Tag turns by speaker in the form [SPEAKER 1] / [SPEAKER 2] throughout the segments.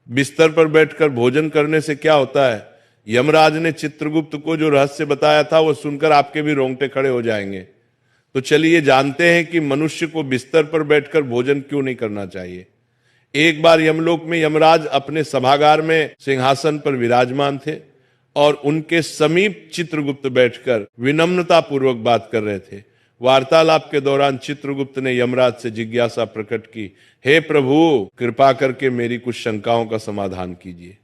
[SPEAKER 1] बिस्तर पर बैठकर भोजन करने से क्या होता है? यमराज ने चित्रगुप्त को जो रहस्य बताया था वो सुनकर आपके भी रोंगटे खड़े हो जाएंगे। तो चलिए जानते हैं कि मनुष्य को बिस्तर पर बैठकर भोजन क्यों नहीं करना चाहिए। एक बार यमलोक में यमराज अपने सभागार में सिंहासन पर विराजमान थे और उनके समीप चित्रगुप्त बैठकर विनम्रता पूर्वक बात कर रहे थे। वार्तालाप के दौरान चित्रगुप्त ने यमराज से जिज्ञासा प्रकट की, हे प्रभु, कृपा करके मेरी कुछ शंकाओं का समाधान कीजिए।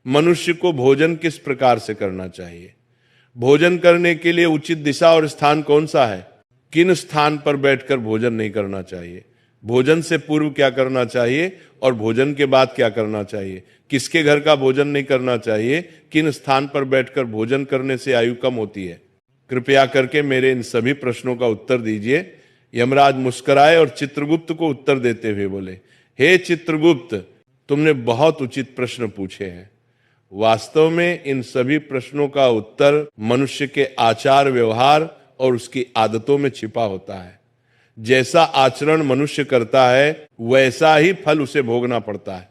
[SPEAKER 1] मनुष्य को भोजन किस प्रकार से करना चाहिए? भोजन करने के लिए उचित दिशा और स्थान कौन सा है? किन स्थान पर बैठकर भोजन नहीं करना चाहिए? भोजन से पूर्व क्या करना चाहिए और भोजन के बाद क्या करना चाहिए? किसके घर का भोजन नहीं करना चाहिए? किन स्थान पर बैठकर भोजन करने से आयु कम होती है? कृपया करके मेरे इन सभी प्रश्नों का उत्तर दीजिए। यमराज मुस्कुराए और चित्रगुप्त को उत्तर देते हुए बोले, हे चित्रगुप्त, तुमने बहुत उचित प्रश्न पूछे हैं। वास्तव में इन सभी प्रश्नों का उत्तर मनुष्य के आचार व्यवहार और उसकी आदतों में छिपा होता है। जैसा आचरण मनुष्य करता है वैसा ही फल उसे भोगना पड़ता है।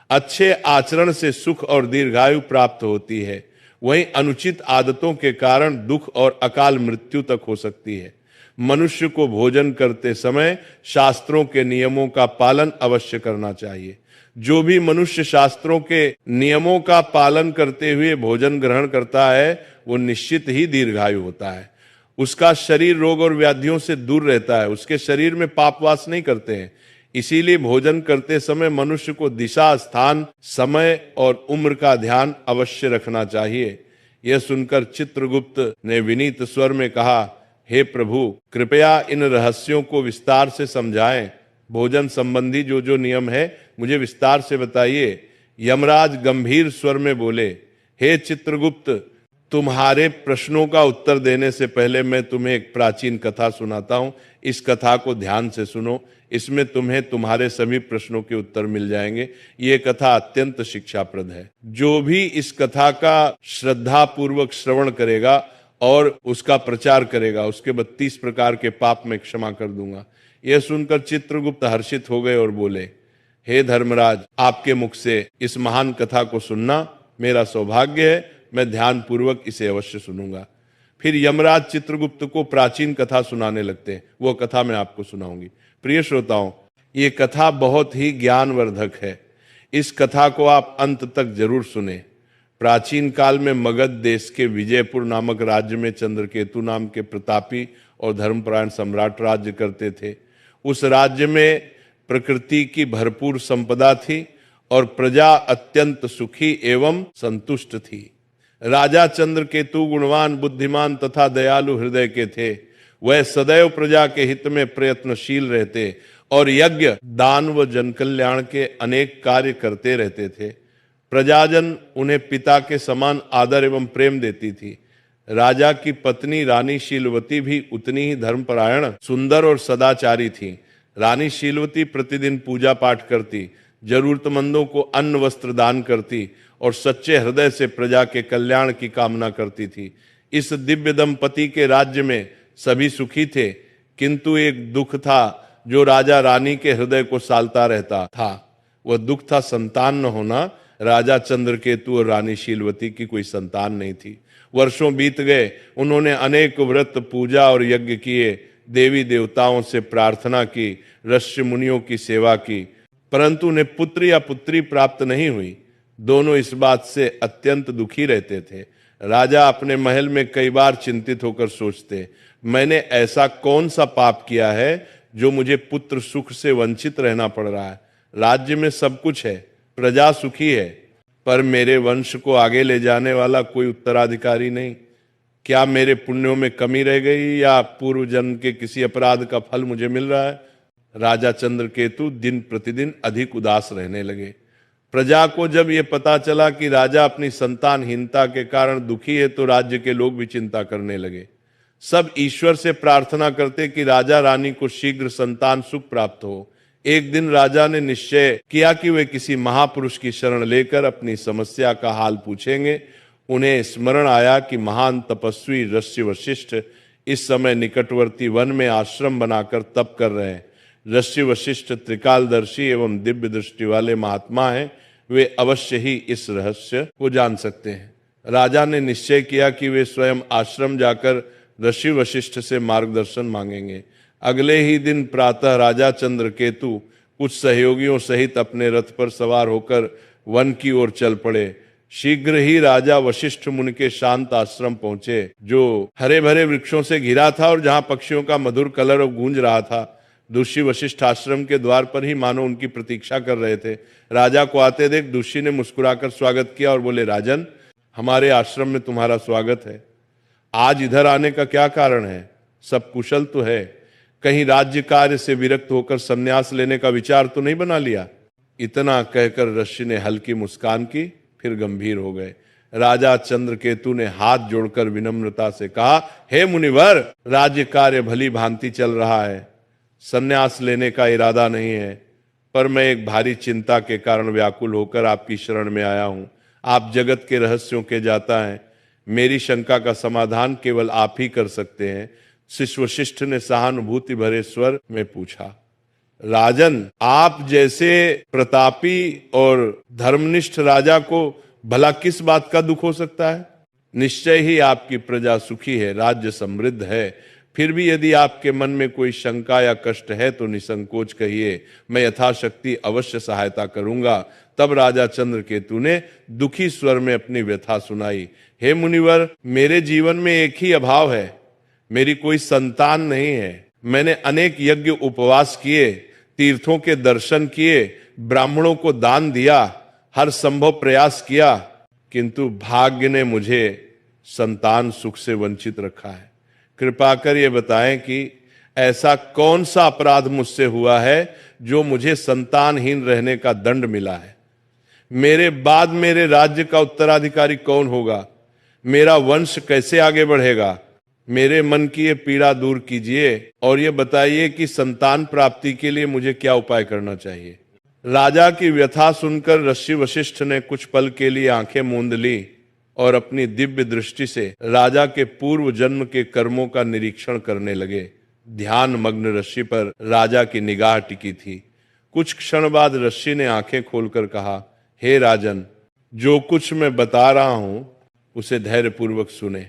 [SPEAKER 1] अच्छे आचरण से सुख और दीर्घायु प्राप्त होती है, वहीं अनुचित आदतों के कारण दुख और अकाल मृत्यु तक हो सकती है। मनुष्य को भोजन करते समय शास्त्रों के नियमों का पालन अवश्य करना चाहिए। जो भी मनुष्य शास्त्रों के नियमों का पालन करते हुए भोजन ग्रहण करता है वो निश्चित ही दीर्घायु होता है। उसका शरीर रोग और व्याधियों से दूर रहता है, उसके शरीर में पाप वास नहीं करते हैं। इसीलिए भोजन करते समय मनुष्य को दिशा, स्थान, समय और उम्र का ध्यान अवश्य रखना चाहिए। यह सुनकर चित्रगुप्त ने विनीत स्वर में कहा, हे प्रभु, कृपया इन रहस्यों को विस्तार से समझाएं। भोजन संबंधी जो जो नियम है मुझे विस्तार से बताइए। यमराज गंभीर स्वर में बोले, हे चित्रगुप्त, तुम्हारे प्रश्नों का उत्तर देने से पहले मैं तुम्हें एक प्राचीन कथा सुनाता हूं। इस कथा को ध्यान से सुनो, इसमें तुम्हें तुम्हारे सभी प्रश्नों के उत्तर मिल जाएंगे। ये कथा अत्यंत शिक्षाप्रद है। जो भी इस कथा का श्रद्धा पूर्वक श्रवण करेगा और उसका प्रचार करेगा उसके 32 प्रकार के पाप मैं क्षमा कर दूंगा। यह सुनकर चित्रगुप्त हर्षित हो गए और बोले, हे धर्मराज, आपके मुख से इस महान कथा को सुनना मेरा सौभाग्य है। मैं ध्यान पूर्वक इसे अवश्य सुनूंगा। फिर यमराज चित्रगुप्त को प्राचीन कथा सुनाने लगते हैं। वो कथा मैं आपको सुनाऊंगी। प्रिय श्रोताओं, ये कथा बहुत ही ज्ञानवर्धक है। इस कथा को आप अंत तक जरूर सुने। प्राचीन काल में मगध देश के विजयपुर नामक राज्य में चंद्रकेतु नाम के प्रतापी और धर्मपरायण सम्राट राज्य करते थे। उस राज्य में प्रकृति की भरपूर संपदा थी और प्रजा अत्यंत सुखी एवं संतुष्ट थी। राजा चंद्रकेतु गुणवान, बुद्धिमान तथा दयालु हृदय के थे। वह सदैव प्रजा के हित में प्रयत्नशील रहते और यज्ञ, दान व जनकल्याण के अनेक कार्य करते रहते थे। प्रजाजन उन्हें पिता के समान आदर एवं प्रेम देती थी। राजा की पत्नी रानी शीलवती भी उतनी ही धर्मपरायण, सुंदर और सदाचारी थी। रानी शीलवती प्रतिदिन पूजा पाठ करती, जरूरतमंदों को अन्न वस्त्र दान करती और सच्चे हृदय से प्रजा के कल्याण की कामना करती थी। इस दिव्य दंपति के राज्य में सभी सुखी थे, किंतु एक दुख था जो राजा रानी के हृदय को सालता रहता था। वह दुख था संतान न होना। राजा चंद्रकेतु और रानी शीलवती की कोई संतान नहीं थी। वर्षों बीत गए, उन्होंने अनेक व्रत, पूजा और यज्ञ किए, देवी देवताओं से प्रार्थना की, ऋषि मुनियों की सेवा की, परंतु उन्हें पुत्र या पुत्री प्राप्त नहीं हुई। दोनों इस बात से अत्यंत दुखी रहते थे। राजा अपने महल में कई बार चिंतित होकर सोचते, मैंने ऐसा कौन सा पाप किया है जो मुझे पुत्र सुख से वंचित रहना पड़ रहा है। राज्य में सब कुछ है, प्रजा सुखी है, पर मेरे वंश को आगे ले जाने वाला कोई उत्तराधिकारी नहीं। क्या मेरे पुण्यों में कमी रह गई या पूर्व जन्म के किसी अपराध का फल मुझे मिल रहा है? राजा चंद्रकेतु दिन प्रतिदिन अधिक उदास रहने लगे। प्रजा को जब यह पता चला कि राजा अपनी संतानहीनता के कारण दुखी है तो राज्य के लोग भी चिंता करने लगे। सब ईश्वर से प्रार्थना करते कि राजा रानी को शीघ्र संतान सुख प्राप्त हो। एक दिन राजा ने निश्चय किया कि वे किसी महापुरुष की शरण लेकर अपनी समस्या का हाल पूछेंगे। उन्हें स्मरण आया कि महान तपस्वी ऋषि वशिष्ठ इस समय निकटवर्ती वन में आश्रम बनाकर तप कर रहे हैं। ऋषि वशिष्ठ त्रिकालदर्शी एवं दिव्य दृष्टि वाले महात्मा हैं। वे अवश्य ही इस रहस्य को जान सकते हैं। राजा ने निश्चय किया कि वे स्वयं आश्रम जाकर ऋषि वशिष्ठ से मार्गदर्शन मांगेंगे। अगले ही दिन प्रातः राजा चंद्रकेतु कुछ सहयोगियों सहित अपने रथ पर सवार होकर वन की ओर चल पड़े। शीघ्र ही राजा वशिष्ठ मुनि के शांत आश्रम पहुंचे, जो हरे भरे वृक्षों से घिरा था और जहां पक्षियों का मधुर कलरव गूंज रहा था। ऋषि वशिष्ठ आश्रम के द्वार पर ही मानो उनकी प्रतीक्षा कर रहे थे। राजा को आते देख ऋषि ने मुस्कुराकर स्वागत किया और बोले, राजन, हमारे आश्रम में तुम्हारा स्वागत है। आज इधर आने का क्या कारण है? सब कुशल तो है? कहीं राज्य कार्य से विरक्त होकर संन्यास लेने का विचार तो नहीं बना लिया? इतना कहकर ऋषि ने हल्की मुस्कान की, फिर गंभीर हो गए। राजा चंद्रकेतु ने हाथ जोड़कर विनम्रता से कहा, हे मुनिवर, राज्य कार्य भली भांति चल रहा है, संन्यास लेने का इरादा नहीं है, पर मैं एक भारी चिंता के कारण व्याकुल होकर आपकी शरण में आया हूं। आप जगत के रहस्यों के जाता हैं, मेरी शंका का समाधान केवल आप ही कर सकते हैं। शिष्य वशिष्ठ ने सहानुभूति भरे स्वर में पूछा, राजन, आप जैसे प्रतापी और धर्मनिष्ठ राजा को भला किस बात का दुख हो सकता है? निश्चय ही आपकी प्रजा सुखी है, राज्य समृद्ध है। फिर भी यदि आपके मन में कोई शंका या कष्ट है तो निसंकोच कहिए, मैं यथाशक्ति अवश्य सहायता करूंगा। तब राजा चंद्रकेतु ने दुखी स्वर में अपनी व्यथा सुनाई। हे मुनिवर, मेरे जीवन में एक ही अभाव है, मेरी कोई संतान नहीं है। मैंने अनेक यज्ञ उपवास किए, तीर्थों के दर्शन किए, ब्राह्मणों को दान दिया, हर संभव प्रयास किया, किंतु भाग्य ने मुझे संतान सुख से वंचित रखा है। कृपा कर ये बताएं कि ऐसा कौन सा अपराध मुझसे हुआ है जो मुझे संतानहीन रहने का दंड मिला है? मेरे बाद मेरे राज्य का उत्तराधिकारी कौन होगा? मेरा वंश कैसे आगे बढ़ेगा? मेरे मन की ये पीड़ा दूर कीजिए और ये बताइए कि संतान प्राप्ति के लिए मुझे क्या उपाय करना चाहिए। राजा की व्यथा सुनकर ऋषि वशिष्ठ ने कुछ पल के लिए आंखें मूंद ली और अपनी दिव्य दृष्टि से राजा के पूर्व जन्म के कर्मों का निरीक्षण करने लगे। ध्यान मग्न ऋषि पर राजा की निगाह टिकी थी। कुछ क्षण बाद ऋषि ने आंखें खोलकर कहा, हे राजन, जो कुछ मैं बता रहा हूं उसे धैर्यपूर्वक सुने।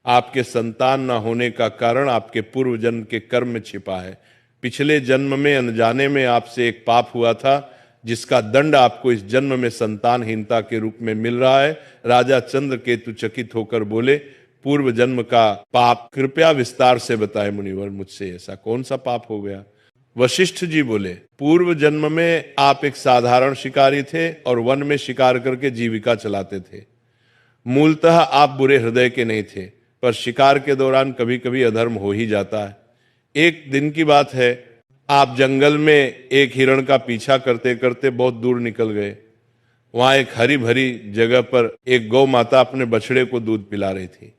[SPEAKER 1] आपके संतान न होने का कारण आपके पूर्व जन्म के कर्म में छिपा है। पिछले जन्म में अनजाने में आपसे एक पाप हुआ था, जिसका दंड आपको इस जन्म में संतानहीनता के रूप में मिल रहा है। राजा चंद्रकेतु चकित होकर बोले, पूर्व जन्म का पाप कृपया विस्तार से बताए मुनिवर, मुझसे ऐसा कौन सा पाप हो गया? वशिष्ठ जी बोले, पूर्व जन्म में आप एक साधारण शिकारी थे और वन में शिकार करके जीविका चलाते थे। मूलतः आप बुरे हृदय के नहीं थे, पर शिकार के दौरान कभी कभी अधर्म हो ही जाता है। एक दिन की बात है, आप जंगल में एक हिरण का पीछा करते करते बहुत दूर निकल गए। वहां एक हरी भरी जगह पर एक गौ माता अपने बछड़े को दूध पिला रही थी।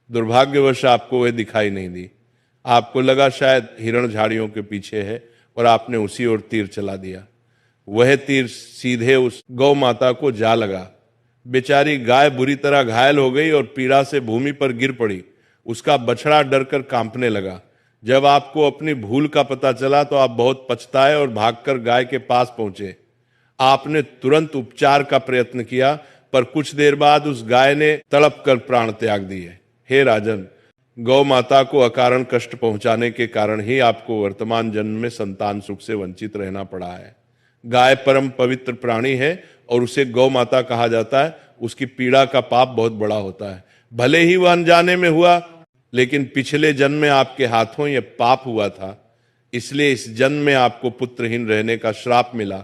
[SPEAKER 1] दुर्भाग्यवश आपको वह दिखाई नहीं दी। आपको लगा शायद हिरण झाड़ियों के पीछे है और आपने उसी ओर तीर चला दिया। वह तीर सीधे उस गौ माता को जा लगा। बेचारी गाय बुरी तरह घायल हो गई और पीड़ा से भूमि पर गिर पड़ी। उसका बछड़ा डरकर कांपने लगा। जब आपको अपनी भूल का पता चला तो आप बहुत पछताए और भागकर गाय के पास पहुंचे। आपने तुरंत उपचार का प्रयत्न किया, पर कुछ देर बाद उस गाय ने तड़प कर प्राण त्याग दिए। हे राजन, गौ माता को अकारण कष्ट पहुंचाने के कारण ही आपको वर्तमान जन्म में संतान सुख से वंचित रहना पड़ा है। गाय परम पवित्र प्राणी है और उसे गौ माता कहा जाता है। उसकी पीड़ा का पाप बहुत बड़ा होता है। भले ही वह अनजाने में हुआ, लेकिन पिछले जन्म में आपके हाथों यह पाप हुआ था, इसलिए इस जन्म में आपको पुत्रहीन रहने का श्राप मिला।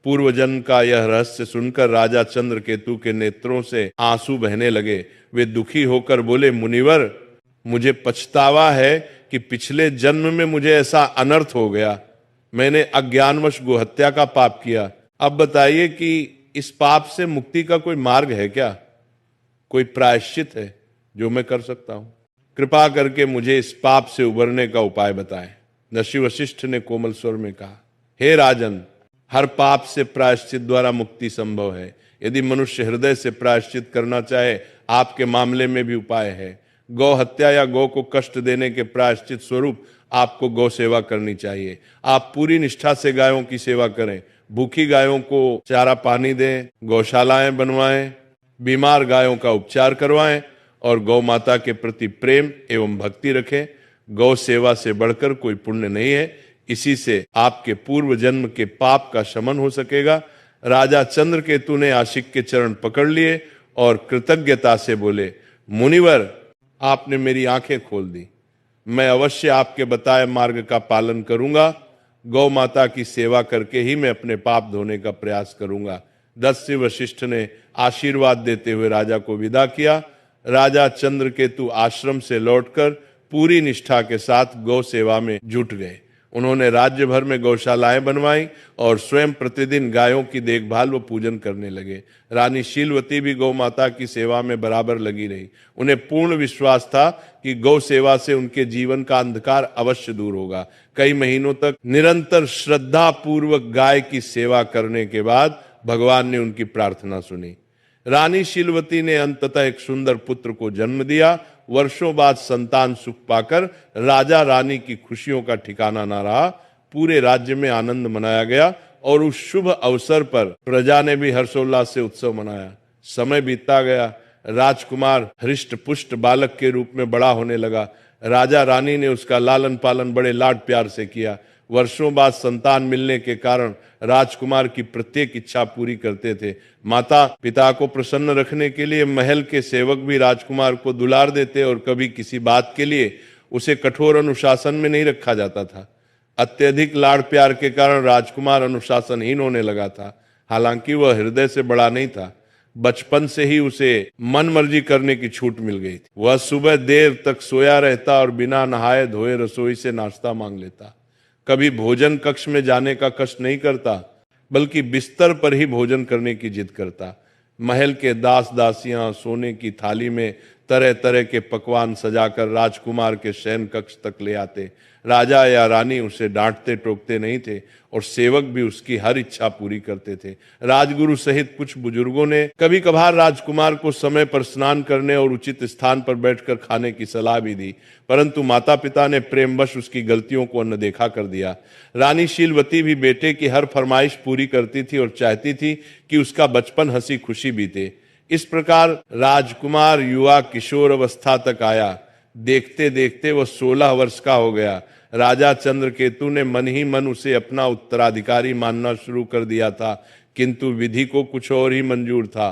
[SPEAKER 1] पूर्व जन्म का यह रहस्य सुनकर राजा चंद्रकेतु के नेत्रों से आंसू बहने लगे। वे दुखी होकर बोले, मुनिवर, मुझे पछतावा है कि पिछले जन्म में मुझे ऐसा अनर्थ हो गया। मैंने अज्ञानवश गोहत्या का पाप किया। अब बताइए कि इस पाप से मुक्ति का कोई मार्ग है क्या? कोई प्रायश्चित है जो मैं कर सकता हूं? कृपा करके मुझे इस पाप से उबरने का उपाय बताएं। ऋषि वशिष्ठ ने कोमल स्वर में कहा, हे राजन, हर पाप से प्रायश्चित द्वारा मुक्ति संभव है। यदि मनुष्य हृदय से प्रायश्चित करना चाहे, आपके मामले में भी उपाय है। गौ हत्या या गौ को कष्ट देने के प्रायश्चित स्वरूप आपको गौ सेवा करनी चाहिए। आप पूरी निष्ठा से गायों की सेवा करें, भूखी गायों को चारा पानी दें, गौशालाएं बनवाएं, बीमार गायों का उपचार करवाएं और गौ माता के प्रति प्रेम एवं भक्ति रखें। गौ सेवा से बढ़कर कोई पुण्य नहीं है। इसी से आपके पूर्व जन्म के पाप का शमन हो सकेगा। राजा चंद्रकेतु ने आशिक के चरण पकड़ लिए और कृतज्ञता से बोले, मुनिवर, आपने मेरी आंखें खोल दी। मैं अवश्य आपके बताए मार्ग का पालन करूंगा। गौ माता की सेवा करके ही मैं अपने पाप धोने का प्रयास करूंगा। दस्य वशिष्ठ ने आशीर्वाद देते हुए राजा को विदा किया। राजा चंद्रकेतु आश्रम से लौटकर पूरी निष्ठा के साथ गौ सेवा में जुट गए। उन्होंने राज्य भर में गौशालाएं बनवाई और स्वयं प्रतिदिन गायों की देखभाल व पूजन करने लगे। रानी शीलवती भी गौ माता की सेवा में बराबर लगी रही। उन्हें पूर्ण विश्वास था कि गौ सेवा से उनके जीवन का अंधकार अवश्य दूर होगा। कई महीनों तक निरंतर श्रद्धा पूर्वक गाय की सेवा करने के बाद भगवान ने उनकी प्रार्थना सुनी। रानी शीलवती ने अंततः एक सुंदर पुत्र को जन्म दिया। वर्षों बाद संतान सुख पाकर राजा रानी की खुशियों का ठिकाना न रहा। पूरे राज्य में आनंद मनाया गया और उस शुभ अवसर पर प्रजा ने भी हर्षोल्लास से उत्सव मनाया। समय बीतता गया। राजकुमार हृष्ट पुष्ट बालक के रूप में बड़ा होने लगा। राजा रानी ने उसका लालन पालन बड़े लाड प्यार से किया। वर्षों बाद संतान मिलने के कारण राजकुमार की प्रत्येक इच्छा पूरी करते थे। माता पिता को प्रसन्न रखने के लिए महल के सेवक भी राजकुमार को दुलार देते और कभी किसी बात के लिए उसे कठोर अनुशासन में नहीं रखा जाता था। अत्यधिक लाड़ प्यार के कारण राजकुमार अनुशासनहीन होने लगा था। हालांकि वह हृदय से बड़ा नहीं था। बचपन से ही उसे मन मर्जी करने की छूट मिल गई थी। वह सुबह देर तक सोया रहता और बिना नहाए धोए रसोई से नाश्ता मांग लेता। कभी भोजन कक्ष में जाने का कष्ट नहीं करता, बल्कि बिस्तर पर ही भोजन करने की जिद करता। महल के दास दासियां सोने की थाली में तरह तरह के पकवान सजाकर राजकुमार के शयन कक्ष तक ले आते। राजा या रानी उसे डांटते टोकते नहीं थे और सेवक भी उसकी हर इच्छा पूरी करते थे। राजगुरु सहित कुछ बुजुर्गों ने कभी कभार राजकुमार को समय पर स्नान करने और उचित स्थान पर बैठकर खाने की सलाह भी दी, परंतु माता पिता ने प्रेमवश उसकी गलतियों को अनदेखा कर दिया। रानी शीलवती भी बेटे की हर फरमाइश पूरी करती थी और चाहती थी कि उसका बचपन हंसी खुशी बीते। इस प्रकार राजकुमार युवा किशोर अवस्था तक आया। देखते देखते वह 16 वर्ष का हो गया। राजा चंद्रकेतु ने मन ही मन उसे अपना उत्तराधिकारी मानना शुरू कर दिया था, किंतु विधि को कुछ और ही मंजूर था।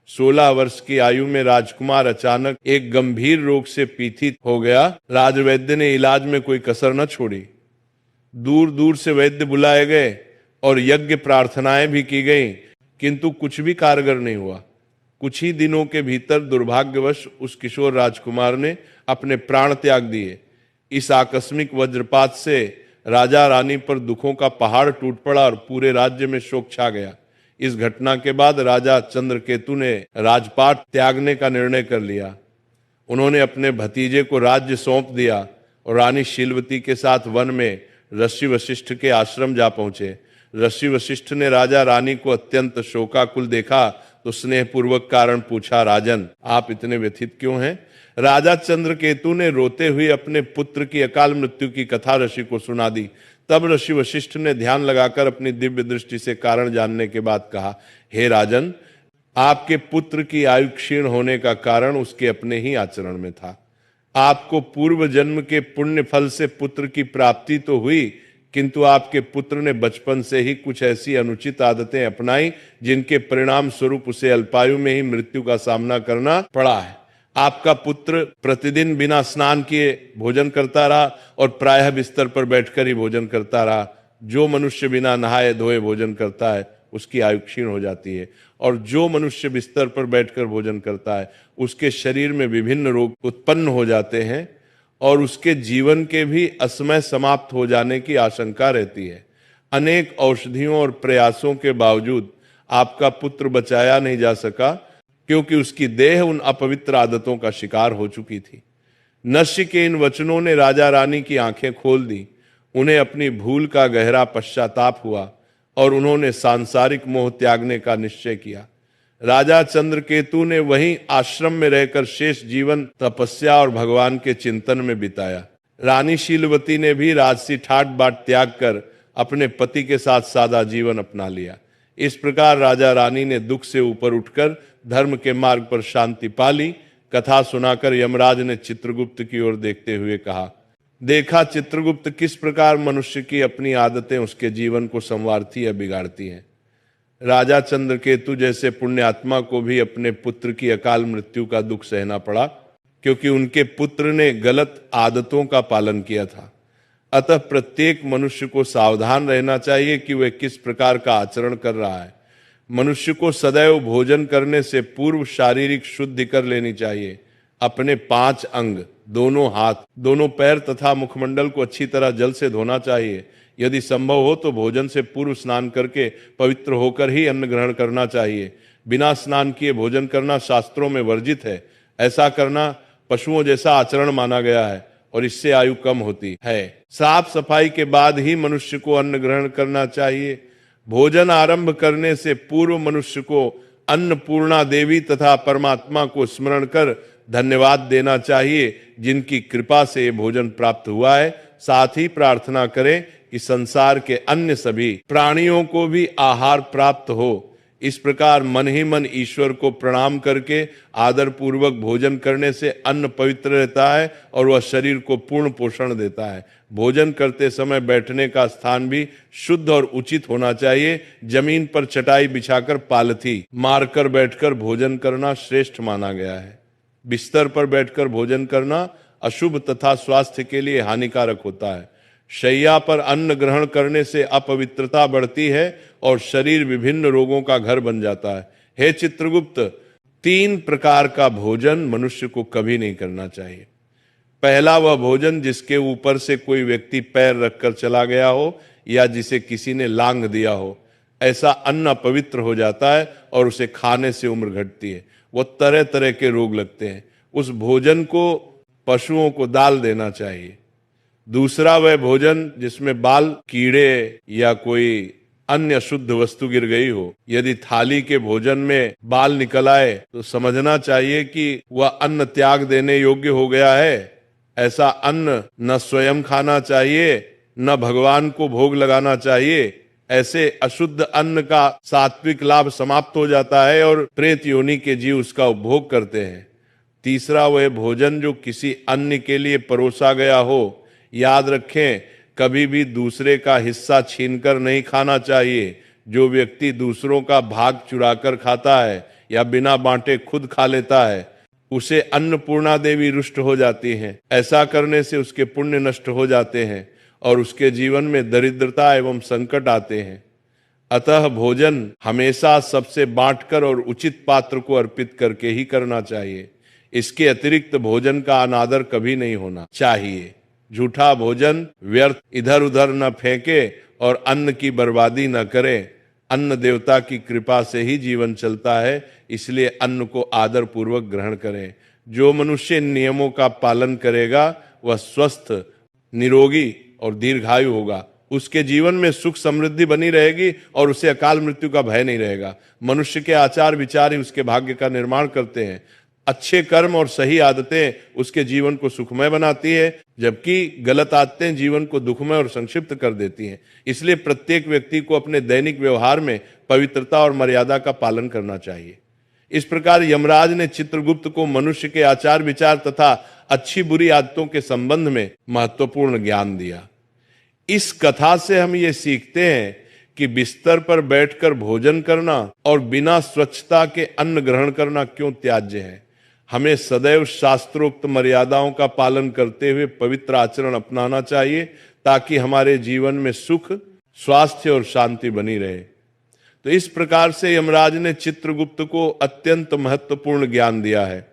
[SPEAKER 1] 16 वर्ष की आयु में राजकुमार अचानक एक गंभीर रोग से पीड़ित हो गया। राजवैद्य ने इलाज में कोई कसर न छोड़ी। दूर दूर से वैद्य बुलाए गए और यज्ञ प्रार्थनाएं भी की गईं, किंतु कुछ भी कारगर नहीं हुआ। कुछ ही दिनों के भीतर दुर्भाग्यवश उस किशोर राजकुमार ने अपने प्राण त्याग दिए। इस आकस्मिक वज्रपात से राजा रानी पर दुखों का पहाड़ टूट पड़ा और पूरे राज्य में शोक छा गया। इस घटना के बाद राजा चंद्रकेतु ने राजपाट त्यागने का निर्णय कर लिया। उन्होंने अपने भतीजे को राज्य सौंप दिया और रानी शीलवती के साथ वन में ऋषि वशिष्ठ के आश्रम जा पहुंचे। ऋषि वशिष्ठ ने राजा रानी को अत्यंत शोकाकुल देखा तो स्नेहपूर्वक कारण पूछा, राजन, आप इतने व्यथित क्यों हैं? राजा चंद्रकेतु ने रोते हुए अपने पुत्र की अकाल मृत्यु की कथा ऋषि को सुना दी। तब ऋषि वशिष्ठ ने ध्यान लगाकर अपनी दिव्य दृष्टि से कारण जानने के बाद कहा, हे राजन, आपके पुत्र की आयु क्षीण होने का कारण उसके अपने ही आचरण में था। आपको पूर्व जन्म के पुण्य फल से पुत्र की प्राप्ति तो हुई, किंतु आपके पुत्र ने बचपन से ही कुछ ऐसी अनुचित आदतें अपनाई जिनके परिणाम स्वरूप उसे अल्पायु में ही मृत्यु का सामना करना पड़ा है। आपका पुत्र प्रतिदिन बिना स्नान किए भोजन करता रहा और प्रायः बिस्तर पर बैठकर ही भोजन करता रहा। जो मनुष्य बिना नहाए धोए भोजन करता है उसकी आयु क्षीण हो जाती है, और जो मनुष्य बिस्तर पर बैठकर भोजन करता है उसके शरीर में विभिन्न रोग उत्पन्न हो जाते हैं और उसके जीवन के भी असमय समाप्त हो जाने की आशंका रहती है। अनेक औषधियों और प्रयासों के बावजूद आपका पुत्र बचाया नहीं जा सका, क्योंकि उसकी देह उन अपवित्र आदतों का शिकार हो चुकी थी। नश्य के इन वचनों ने राजा रानी की आंखें खोल दी। उन्हें अपनी भूल का गहरा पश्चाताप हुआ और उन्होंने सांसारिक मोह त्यागने का निश्चय किया। राजा चंद्रकेतु ने वहीं आश्रम में रहकर शेष जीवन तपस्या और भगवान के चिंतन में बिताया। रानी शीलवती ने भी राजसी ठाट बाट त्याग कर अपने पति के साथ सादा जीवन अपना लिया। इस प्रकार राजा रानी ने दुख से ऊपर उठकर धर्म के मार्ग पर शांति पा ली। कथा सुनाकर यमराज ने चित्रगुप्त की ओर देखते हुए कहा, देखा चित्रगुप्त, किस प्रकार मनुष्य की अपनी आदतें उसके जीवन को संवारती या बिगाड़ती हैं। राजा चंद्रकेतु जैसे पुण्यात्मा को भी अपने पुत्र की अकाल मृत्यु का दुख सहना पड़ा, क्योंकि उनके पुत्र ने गलत आदतों का पालन किया था। अतः प्रत्येक मनुष्य को सावधान रहना चाहिए कि वह किस प्रकार का आचरण कर रहा है। मनुष्य को सदैव भोजन करने से पूर्व शारीरिक शुद्धि कर लेनी चाहिए। अपने 5 अंग, दोनों हाथ, दोनों पैर तथा मुखमंडल को अच्छी तरह जल से धोना चाहिए। यदि संभव हो तो भोजन से पूर्व स्नान करके पवित्र होकर ही अन्न ग्रहण करना चाहिए। बिना स्नान किए भोजन करना शास्त्रों में वर्जित है। ऐसा करना पशुओं जैसा आचरण माना गया है और इससे आयु कम होती है। साफ सफाई के बाद ही मनुष्य को अन्न ग्रहण करना चाहिए। भोजन आरंभ करने से पूर्व मनुष्य को अन्नपूर्णा देवी तथा परमात्मा को स्मरण कर धन्यवाद देना चाहिए, जिनकी कृपा से भोजन प्राप्त हुआ है। साथ ही प्रार्थना करें कि संसार के अन्य सभी प्राणियों को भी आहार प्राप्त हो। इस प्रकार मन ही मन ईश्वर को प्रणाम करके आदर पूर्वक भोजन करने से अन्न पवित्र रहता है और वह शरीर को पूर्ण पोषण देता है। भोजन करते समय बैठने का स्थान भी शुद्ध और उचित होना चाहिए। जमीन पर चटाई बिछाकर पालथी मारकर बैठकर भोजन करना श्रेष्ठ माना गया है। बिस्तर पर बैठकर भोजन करना अशुभ तथा स्वास्थ्य के लिए हानिकारक होता है। शैया पर अन्न ग्रहण करने से अपवित्रता बढ़ती है और शरीर विभिन्न रोगों का घर बन जाता है। हे चित्रगुप्त, 3 प्रकार का भोजन मनुष्य को कभी नहीं करना चाहिए। पहला वह भोजन जिसके ऊपर से कोई व्यक्ति पैर रखकर चला गया हो या जिसे किसी ने लांग दिया हो। ऐसा अन्न अपवित्र हो जाता है और उसे खाने से उम्र घटती है। वो तरह तरह के रोग लगते हैं। उस भोजन को पशुओं को डाल देना चाहिए। दूसरा वह भोजन जिसमें बाल, कीड़े या कोई अन्य शुद्ध वस्तु गिर गई हो। यदि थाली के भोजन में बाल निकल आए तो समझना चाहिए कि वह अन्न त्याग देने योग्य हो गया है। ऐसा अन्न न स्वयं खाना चाहिए, न भगवान को भोग लगाना चाहिए। ऐसे अशुद्ध अन्न का सात्विक लाभ समाप्त हो जाता है और प्रेत योनि के जीव उसका उपभोग करते हैं। तीसरा वह भोजन जो किसी अन्य के लिए परोसा गया हो। याद रखें, कभी भी दूसरे का हिस्सा छीनकर नहीं खाना चाहिए। जो व्यक्ति दूसरों का भाग चुराकर खाता है या बिना बांटे खुद खा लेता है, उसे अन्नपूर्णा देवी रुष्ट हो जाती हैं। ऐसा करने से उसके पुण्य नष्ट हो जाते हैं और उसके जीवन में दरिद्रता एवं संकट आते हैं। अतः भोजन हमेशा सबसे बांटकर और उचित पात्र को अर्पित करके ही करना चाहिए। इसके अतिरिक्त भोजन का अनादर कभी नहीं होना चाहिए। झूठा भोजन व्यर्थ इधर उधर न फेंके और अन्न की बर्बादी न करें। अन्न देवता की कृपा से ही जीवन चलता है, इसलिए अन्न को आदर पूर्वक ग्रहण करें। जो मनुष्य नियमों का पालन करेगा वह स्वस्थ, निरोगी और दीर्घायु होगा। उसके जीवन में सुख समृद्धि बनी रहेगी और उसे अकाल मृत्यु का भय नहीं रहेगा। मनुष्य के आचार विचार ही उसके भाग्य का निर्माण करते हैं। अच्छे कर्म और सही आदतें उसके जीवन को सुखमय बनाती है, जबकि गलत आदतें जीवन को दुखमय और संक्षिप्त कर देती हैं। इसलिए प्रत्येक व्यक्ति को अपने दैनिक व्यवहार में पवित्रता और मर्यादा का पालन करना चाहिए। इस प्रकार यमराज ने चित्रगुप्त को मनुष्य के आचार विचार तथा अच्छी बुरी आदतों के संबंध में महत्वपूर्ण ज्ञान दिया। इस कथा से हम ये सीखते हैं कि बिस्तर पर बैठकर भोजन करना और बिना स्वच्छता के अन्न ग्रहण करना क्यों त्याज्य है। हमें सदैव शास्त्रोक्त मर्यादाओं का पालन करते हुए पवित्र आचरण अपनाना चाहिए, ताकि हमारे जीवन में सुख, स्वास्थ्य और शांति बनी रहे। तो इस प्रकार से यमराज ने चित्रगुप्त को अत्यंत महत्वपूर्ण ज्ञान दिया है।